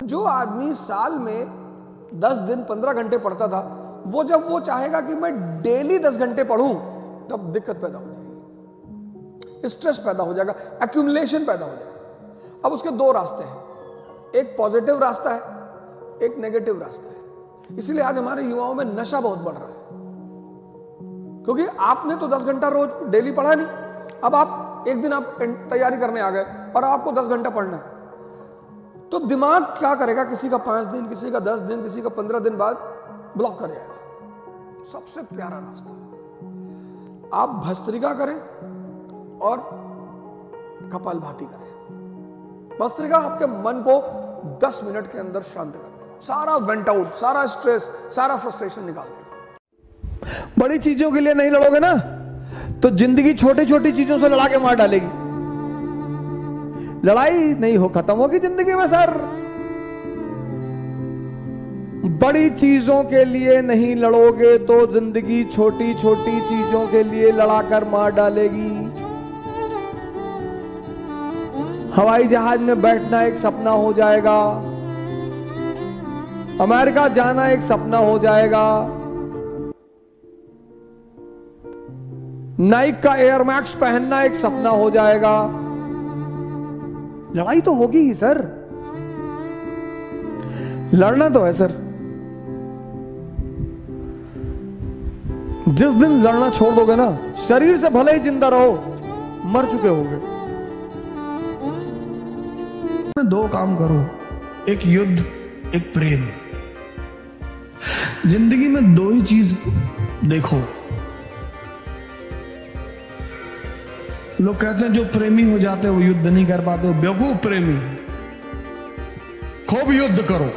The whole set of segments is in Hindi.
जो आदमी साल में 10 दिन 15 घंटे पढ़ता था, वो जब वो चाहेगा कि मैं डेली 10 घंटे पढ़ूं, तब दिक्कत पैदा हो जाएगी, स्ट्रेस पैदा हो जाएगा, एक्यूमुलेशन पैदा हो जाएगा। अब उसके दो रास्ते हैं, एक पॉजिटिव रास्ता है, एक नेगेटिव रास्ता है। इसलिए आज हमारे युवाओं में नशा बहुत बढ़ रहा है, क्योंकि आपने तो 10 घंटा रोज डेली पढ़ा नहीं। अब आप एक दिन आप तैयारी करने आ गए और आपको 10 घंटा पढ़ना है, तो दिमाग क्या करेगा? किसी का 5 दिन, किसी का 10 दिन, किसी का 15 दिन बाद ब्लॉक कर जाएगा। सबसे प्यारा रास्ता, आप भस्त्रिका करें और कपालभाति करें। भस्त्रिका आपके मन को 10 मिनट के अंदर शांत कर देगा, सारा वेंट आउट, सारा स्ट्रेस, सारा फ्रस्ट्रेशन निकाल देगा। बड़ी चीजों के लिए नहीं लड़ोगे ना, तो जिंदगी छोटी छोटी चीजों से लड़ा के मार डालेगी। लड़ाई नहीं हो खत्म होगी जिंदगी में सर। बड़ी चीजों के लिए नहीं लड़ोगे तो जिंदगी छोटी छोटी चीजों के लिए लड़ाकर मार डालेगी। हवाई जहाज में बैठना एक सपना हो जाएगा, अमेरिका जाना एक सपना हो जाएगा, नाइक का एयर मैक्स पहनना एक सपना हो जाएगा। लड़ाई तो होगी ही सर, लड़ना तो है सर। जिस दिन लड़ना छोड़ दोगे ना, शरीर से भले ही जिंदा रहो, मर चुके होगे। दो काम करो, एक युद्ध, एक प्रेम। जिंदगी में दो ही चीज देखो। लोग कहते हैं जो प्रेमी हो जाते हैं वो युद्ध नहीं कर पाते, वो बेवकूफ प्रेमी। खूब युद्ध करो।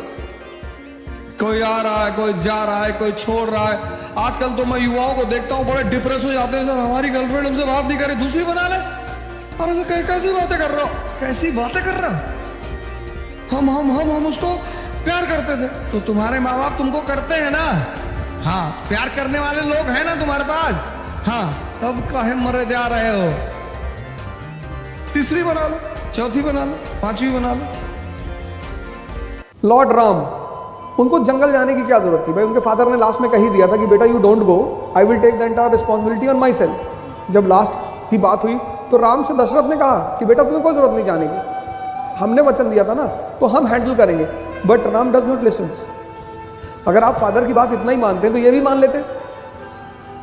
कोई आ रहा है, कोई जा रहा है, कोई छोड़ रहा है। आजकल तो मैं युवाओं को देखता हूं बड़े डिप्रेस हो जाते हैं, सर हमारी गर्लफ्रेंड हमसे बात नहीं करे, दूसरी बना ले। अरे सर कैसी बातें कर रहा हो, कैसी बातें कर रहा हो? हम उसको प्यार करते थे। तो तुम्हारे माँ बाप तुमको करते हैं ना, हाँ प्यार करने वाले लोग हैं ना तुम्हारे पास, हाँ तब काहे मरे जा रहे हो? तीसरी बना लो, चौथी बना लो, पांचवी बना लो। लॉर्ड राम, उनको जंगल जाने की क्या जरूरत थी भाई? उनके फादर ने लास्ट में कही दिया था कि बेटा you don't go, I will take the entire responsibility on myself. जब लास्ट की बात हुई तो राम से दशरथ ने कहा कि बेटा तुम्हें कोई जरूरत नहीं जाने की, हमने वचन दिया था ना, तो हम हैंडल करेंगे। But Ram does not listen. अगर आप फादर की बात इतना ही मानते हैं तो ये भी मान लेते।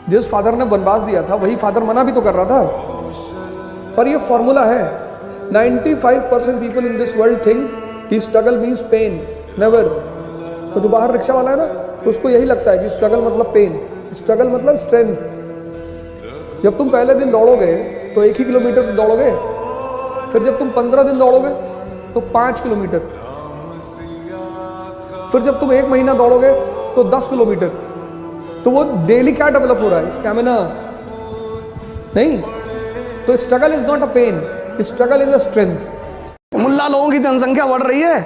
जिस फादर ने वनवास दिया था वही फादर मना भी तो कर रहा था। पर ये फॉर्मूला है, 95% people in this world think कि स्ट्रगल मीन्स पेन, नेवर। तो जो बाहर रिक्शा वाला है ना, तो उसको यही लगता है कि स्ट्रगल मतलब पेन, स्ट्रगल मतलब स्ट्रेंथ। जब तुम पहले दिन दौड़ोगे तो 1 ही किलोमीटर दौड़ोगे, फिर जब तुम 15 दिन दौड़ोगे तो 5 किलोमीटर, फिर जब तुम 1 महीना दौड़ोगे तो 10 किलोमीटर। तो वो डेली क्या डेवलप हो रहा है? स्टैमिना नहीं। तो struggle is not a pain, struggle is a strength. मुल्ला लोगों की जनसंख्या बढ़ रही है,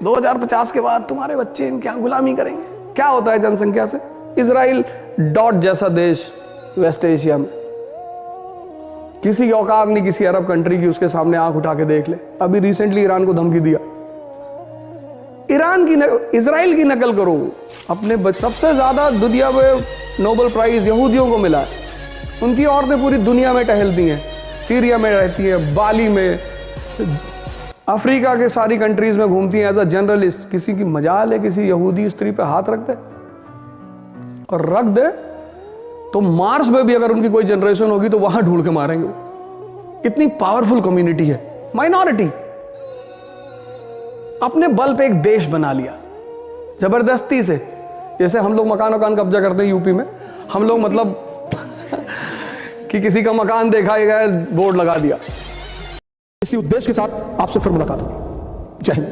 2050 के बाद तुम्हारे बच्चे इनके यहाँ गुलामी करेंगे। क्या होता है जनसंख्या से? इजराइल डॉट जैसा देश वेस्ट एशिया में, किसी की औकात नहीं किसी अरब कंट्री की उसके सामने आंख उठा के देख ले। अभी रिसेंटली ईरान को धमकी दिया, इजराइल की नकल करो। अपने सबसे ज्यादा दुनिया में नोबेल प्राइज यहूदियों को मिला है। उनकी औरतें पूरी दुनिया में टहलती हैं, सीरिया में रहती हैं, बाली में, अफ्रीका के सारी कंट्रीज में घूमती हैं एज अ जर्नलिस्ट। किसी की मजाल है किसी यहूदी स्त्री पे हाथ रख दे, और रख दे तो मार्स में भी अगर उनकी कोई जनरेशन होगी तो वहां ढूंढ के मारेंगे वो। इतनी पावरफुल कम्युनिटी है, माइनॉरिटी। अपने बल पे एक देश बना लिया जबरदस्ती से। जैसे हम लोग मकान कब्जा करते हैं यूपी में, हम लोग मतलब कि किसी का मकान देखा गया, बोर्ड लगा दिया। इसी उद्देश्य के साथ आपसे फिर मुलाकात होगी। जय हिंद।